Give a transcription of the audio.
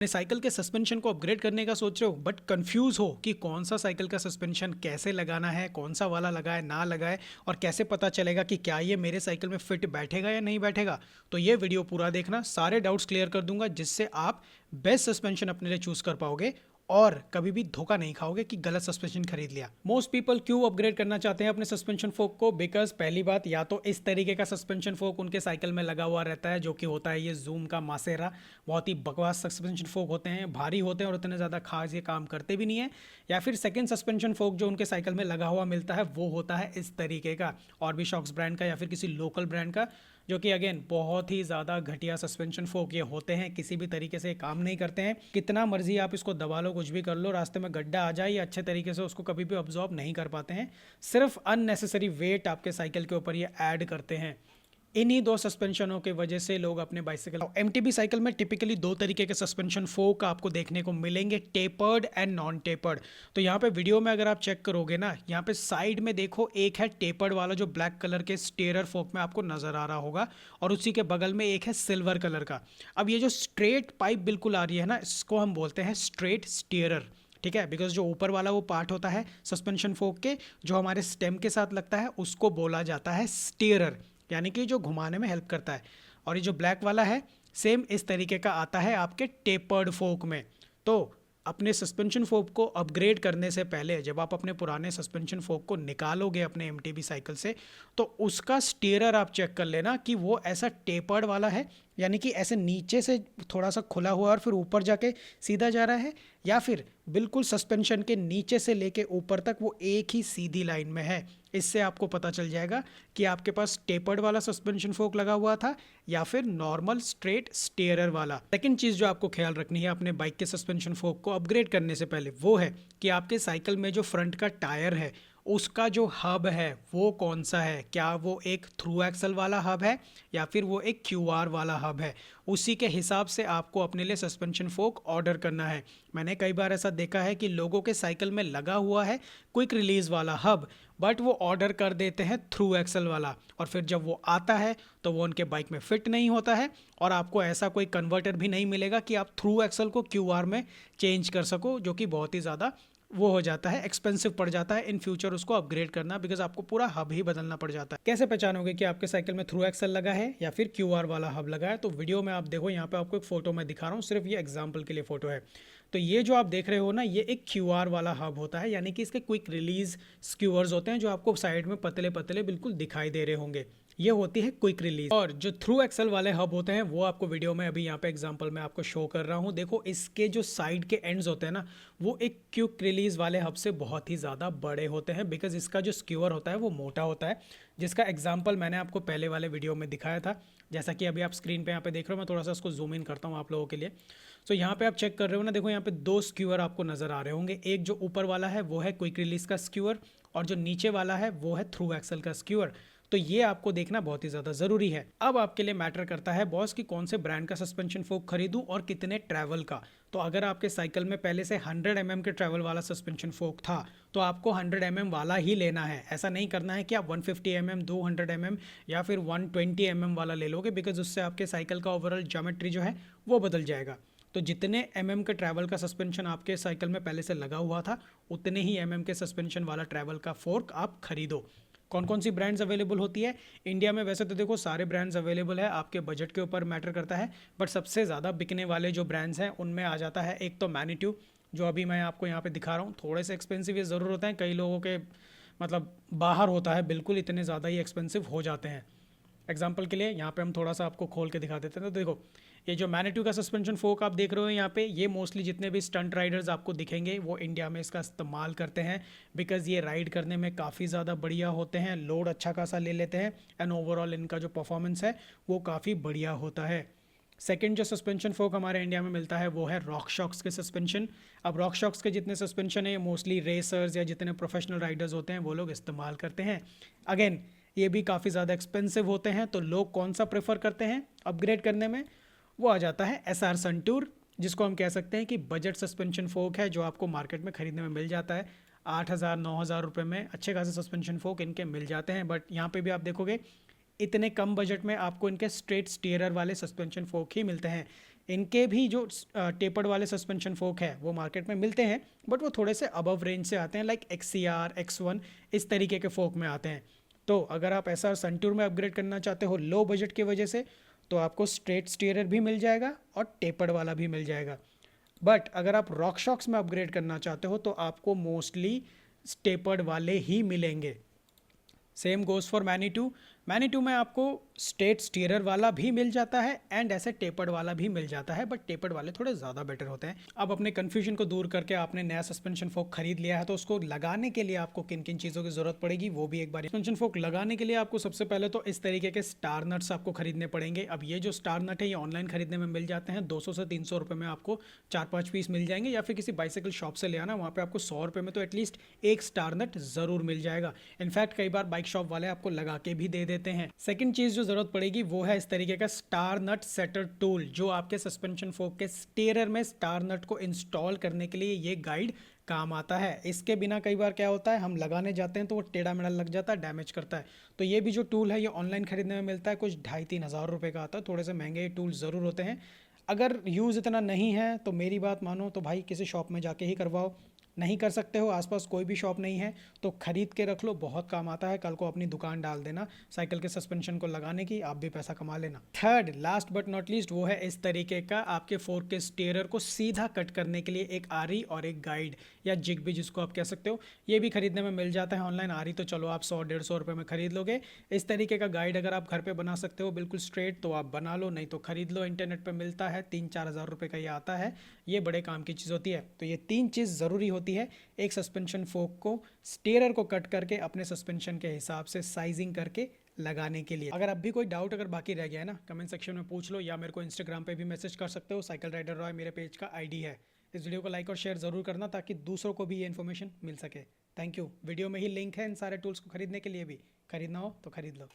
अपने साइकिल के सस्पेंशन को अपग्रेड करने का सोच रहे हो बट कंफ्यूज हो कि कौन सा साइकिल का सस्पेंशन कैसे लगाना है, कौन सा वाला लगाए ना लगाए, और कैसे पता चलेगा कि क्या ये मेरे साइकिल में फिट बैठेगा या नहीं बैठेगा। तो ये वीडियो पूरा देखना, सारे डाउट्स क्लियर कर दूंगा जिससे आप बेस्ट सस्पेंशन अपने लिए चूज कर पाओगे और कभी भी धोखा नहीं खाओगे कि गलत सस्पेंशन खरीद लिया। मोस्ट पीपल क्यों अपग्रेड करना चाहते हैं अपने सस्पेंशन फोक को? बिकॉज पहली बात, या तो इस तरीके का सस्पेंशन फोक उनके साइकिल में लगा हुआ रहता है जो कि होता है ये जूम का मासेरा। बहुत ही बकवास सस्पेंशन फोक होते हैं, भारी होते हैं और उतने ज़्यादा खास ये काम करते भी नहीं है। या फिर सेकंड सस्पेंशन फोक जो उनके साइकिल में लगा हुआ मिलता है वो होता है इस तरीके का, और भी शॉक्स ब्रांड का या फिर किसी लोकल ब्रांड का, जो कि अगेन बहुत ही ज़्यादा घटिया सस्पेंशन फोक ये होते हैं, किसी भी तरीके से काम नहीं करते हैं। कितना मर्जी आप इसको दबा लो, कुछ भी कर लो, रास्ते में गड्ढा आ जाए, ये अच्छे तरीके से उसको कभी भी ऑब्जॉर्ब नहीं कर पाते हैं। सिर्फ अननेसेसरी वेट आपके साइकिल के ऊपर ये ऐड करते हैं। इन्हीं दो सस्पेंशनों के वजह से लोग अपने बाइसिकल, एमटीबी साइकिल में टिपिकली दो तरीके के सस्पेंशन फोक आपको देखने को मिलेंगे, टेपर्ड एंड नॉन टेपर्ड। तो यहाँ पे वीडियो में अगर आप चेक करोगे ना, यहाँ पे साइड में देखो एक है टेपर्ड वाला जो ब्लैक कलर के स्टेयर फोक में आपको नजर आ रहा होगा, और उसी के बगल में एक है सिल्वर कलर का। अब ये जो स्ट्रेट पाइप बिल्कुल आ रही है ना, इसको हम बोलते हैं स्ट्रेट स्टीयरर। ठीक है, बिकॉज जो ऊपर वाला वो पार्ट होता है सस्पेंशन फोक के जो हमारे स्टेम के साथ लगता है उसको बोला जाता है स्टीयरर, यानी कि जो घुमाने में हेल्प करता है। और ये जो ब्लैक वाला है सेम इस तरीके का आता है आपके टेपर्ड फोक में। तो अपने सस्पेंशन फोक को अपग्रेड करने से पहले जब आप अपने पुराने सस्पेंशन फोक को निकालोगे अपने एमटीबी साइकिल से, तो उसका स्टीयरर आप चेक कर लेना कि वो ऐसा टेपर्ड वाला है, यानी कि ऐसे नीचे से थोड़ा सा खुला हुआ और फिर ऊपर जाके सीधा जा रहा है, या फिर बिल्कुल सस्पेंशन के नीचे से लेके ऊपर तक वो एक ही सीधी लाइन में है। इससे आपको पता चल जाएगा कि आपके पास टेपर्ड वाला सस्पेंशन फोक लगा हुआ था या फिर नॉर्मल स्ट्रेट स्टीयरर वाला। सेकंड चीज़ जो आपको ख्याल रखनी है अपने बाइक के सस्पेंशन फोक को अपग्रेड करने से पहले, वो है कि आपके साइकिल में जो फ्रंट का टायर है उसका जो हब है वो कौन सा है। क्या वो एक थ्रू एक्सल वाला हब है या फिर वो एक क्यूआर वाला हब है? उसी के हिसाब से आपको अपने लिए सस्पेंशन फोक ऑर्डर करना है। मैंने कई बार ऐसा देखा है कि लोगों के साइकिल में लगा हुआ है क्विक रिलीज वाला हब, बट वो ऑर्डर कर देते हैं थ्रू एक्सल वाला, और फिर जब वो आता है तो वो उनके बाइक में फिट नहीं होता है, और आपको ऐसा कोई कन्वर्टर भी नहीं मिलेगा कि आप थ्रू एक्सल को क्यूआर में चेंज कर सको, जो कि बहुत ही ज़्यादा वो हो जाता है, एक्सपेंसिव पड़ जाता है इन फ्यूचर उसको अपग्रेड करना, बिकॉज आपको पूरा हब ही बदलना पड़ जाता है। कैसे पहचानोगे कि आपके साइकिल में थ्रू एक्सल लगा है या फिर क्यूआर वाला हब लगा है? तो वीडियो में आप देखो, यहाँ पे आपको एक फोटो मैं दिखा रहा हूँ, सिर्फ ये एग्जाम्पल के लिए फोटो है। तो ये जो आप देख रहे हो ना, ये एक क्यूआर वाला हब होता है, यानी कि इसके क्विक रिलीज स्क्यूअर्स होते हैं जो आपको साइड में पतले पतले बिल्कुल दिखाई दे रहे होंगे, ये होती है क्विक रिलीज। और जो थ्रू एक्सल वाले हब होते हैं वो आपको वीडियो में अभी यहाँ पे एग्जांपल में आपको शो कर रहा हूँ। देखो इसके जो साइड के एंड्स होते हैं ना, वो एक क्विक रिलीज वाले हब से बहुत ही ज़्यादा बड़े होते हैं, बिकॉज इसका जो स्क्यूअर होता है वो मोटा होता है, जिसका एग्जाम्पल मैंने आपको पहले वाले वीडियो में दिखाया था। जैसा कि अभी आप स्क्रीन पे यहाँ पे देख रहे हो, मैं थोड़ा सा उसको जूम इन करता हूँ आप लोगों के लिए। तो यहाँ पे आप चेक कर रहे हो ना, देखो यहाँ पे दो स्क्यूअर आपको नजर आ रहे होंगे। एक जो ऊपर वाला है वो है क्विक रिलीज का स्क्यूअर, और जो नीचे वाला है वो है थ्रू एक्सल का स्क्यूअर। तो ये आपको देखना बहुत ही ज़्यादा ज़रूरी है। अब आपके लिए मैटर करता है बॉस कि कौन से ब्रांड का सस्पेंशन फोक खरीदूं और कितने ट्रैवल का। तो अगर आपके साइकिल में पहले से 100 mm के ट्रैवल वाला सस्पेंशन फोक था तो आपको 100 mm वाला ही लेना है। ऐसा नहीं करना है कि आप 150 mm, 200 mm या फिर 120 mm वाला ले लोगे, बिकॉज उससे आपके साइकिल का ओवरऑल ज्योमेट्री जो है वो बदल जाएगा। तो जितने mm के ट्रैवल का सस्पेंशन आपके साइकिल में पहले से लगा हुआ था उतने ही mm के सस्पेंशन वाला ट्रैवल का फोर्क आप खरीदो। कौन कौन सी ब्रांड्स अवेलेबल होती है इंडिया में? वैसे तो देखो सारे ब्रांड्स अवेलेबल है, आपके बजट के ऊपर मैटर करता है, बट सबसे ज़्यादा बिकने वाले जो ब्रांड्स हैं उनमें आ जाता है एक तो मैग्नीट्यूड, जो अभी मैं आपको यहाँ पे दिखा रहा हूँ। थोड़े से एक्सपेंसिव ये ज़रूर होते हैं, कई लोगों के मतलब बाहर होता है, बिल्कुल इतने ज़्यादा ही एक्सपेंसिव हो जाते हैं। एग्जाम्पल के लिए यहाँ पे हम थोड़ा सा आपको खोल के दिखा देते हैं। तो देखो ये जो मैग्नीट्यूड का सस्पेंशन फोक आप देख रहे हो यहाँ पे, ये मोस्टली जितने भी स्टंट राइडर्स आपको दिखेंगे वो इंडिया में इसका इस्तेमाल करते हैं, बिकॉज ये राइड करने में काफ़ी ज़्यादा बढ़िया होते हैं, लोड अच्छा खासा ले लेते हैं, एंड ओवरऑल इनका जो परफॉर्मेंस है वो काफ़ी बढ़िया होता है। सेकंड जो सस्पेंशन फोक हमारे इंडिया में मिलता है वो है रॉकशॉक्स के सस्पेंशन। अब रॉकशॉक्स के जितने सस्पेंशन है मोस्टली रेसर्स या जितने प्रोफेशनल राइडर्स होते हैं वो लोग इस्तेमाल करते हैं। अगेन ये भी काफ़ी ज़्यादा एक्सपेंसिव होते हैं, तो लोग कौन सा प्रेफर करते हैं अपग्रेड करने में? वो आ जाता है SR संटूर, जिसको हम कह सकते हैं कि बजट सस्पेंशन फोक है, जो आपको मार्केट में खरीदने में मिल जाता है 8,000 9,000 रुपये में अच्छे खासे सस्पेंशन फोक इनके मिल जाते हैं। बट यहाँ पे भी आप देखोगे इतने कम बजट में आपको इनके स्ट्रेट स्टीयरर वाले सस्पेंशन फोक ही मिलते हैं। इनके भी जो टेपर्ड वाले सस्पेंशन फोक है वो मार्केट में मिलते हैं, बट वो थोड़े से अबव रेंज से आते हैं, लाइक XCR X1 इस तरीके के फोक में आते हैं। तो अगर आप ऐसा सनटूर में अपग्रेड करना चाहते हो लो बजट की वजह से, तो आपको स्ट्रेट स्टीयरर भी मिल जाएगा और टेपर्ड वाला भी मिल जाएगा। बट अगर आप रॉक शॉक्स में अपग्रेड करना चाहते हो तो आपको मोस्टली टेपर्ड वाले ही मिलेंगे। सेम गोज़ फॉर मैनीटू। मैनीटू में आपको स्ट्रेट स्टीयरर वाला भी मिल जाता है एंड ऐसे टेपर्ड वाला भी मिल जाता है, बट टेपर्ड वाले थोड़े ज़्यादा बेटर होते हैं। अब अपने कन्फ्यूजन को दूर करके आपने नया सस्पेंशन फोक खरीद लिया है, तो उसको लगाने के लिए आपको किन किन चीज़ों की ज़रूरत पड़ेगी वो भी एक बार। सस्पेंशन फोक लगाने के लिए आपको सबसे पहले तो इस तरीके के स्टार नट्स आपको खरीदने पड़ेंगे। अब ये जो स्टार नट है ये ऑनलाइन खरीदने में मिल जाते हैं, 200 से 300 रुपये में आपको 4-5 पीस मिल जाएंगे, या फिर किसी बाइसाइकिल शॉप से ले आना, वहाँ पे आपको 100 रुपये में तो एटलीस्ट एक स्टार नट ज़रूर मिल जाएगा। इनफैक्ट कई बार बाइक शॉप वाले आपको लगा के भी दे देते हैं। सेकंड चीज़ जो ज़रूरत पड़ेगी वो है इस तरीके का स्टार नट सेटर टूल, जो आपके सस्पेंशन फोक के स्टीयरर में स्टार नट को इंस्टॉल करने के लिए ये गाइड काम आता है। इसके बिना कई बार क्या होता है, हम लगाने जाते हैं तो वो टेढ़ा मेढ़ा लग जाता है, डैमेज करता है। तो ये भी जो टूल है ये ऑनलाइन खरीदने में मिलता है, कुछ 2,500-3 हज़ार रुपये का आता है। थोड़े से महंगे ये टूल ज़रूर होते हैं। अगर यूज़ इतना नहीं है तो मेरी बात मानो तो भाई किसी शॉप में जाके ही करवाओ। नहीं कर सकते हो, आसपास कोई भी शॉप नहीं है, तो ख़रीद के रख लो, बहुत काम आता है। कल को अपनी दुकान डाल देना साइकिल के सस्पेंशन को लगाने की, आप भी पैसा कमा लेना। Third last but not least वो है इस तरीके का आपके फोर्क के स्टीयरर को सीधा कट करने के लिए एक आरी और एक गाइड या जिग भी जिसको आप कह सकते हो, ये भी खरीदने में मिल जाता है ऑनलाइन। आरी तो चलो आप 100-150 रुपये में खरीद लोगे। इस तरीके का गाइड अगर आप घर पर बना सकते हो बिल्कुल स्ट्रेट तो आप बना लो, नहीं तो खरीद लो, इंटरनेट पर मिलता है, 3-4 हज़ार रुपये का ये आता है। ये बड़े काम की चीज़ होती है। तो ये 3 चीज़ ज़रूरी होती है एक सस्पेंशन फोक को स्टीयरर को कट करके अपने सस्पेंशन के हिसाब से साइजिंग करके लगाने के लिए। अगर अब भी कोई डाउट अगर बाकी रह गया है ना, कमेंट सेक्शन में पूछ लो, या मेरे को इंस्टाग्राम पे भी मैसेज कर सकते हो। साइकिल राइडर रॉय मेरे पेज का आईडी है। इस वीडियो को लाइक और शेयर ज़रूर करना ताकि दूसरों को भी ये इन्फॉर्मेशन मिल सके। Thank you. वीडियो में ही लिंक है इन सारे टूल्स को खरीदने के लिए भी, खरीदना हो तो खरीद लो।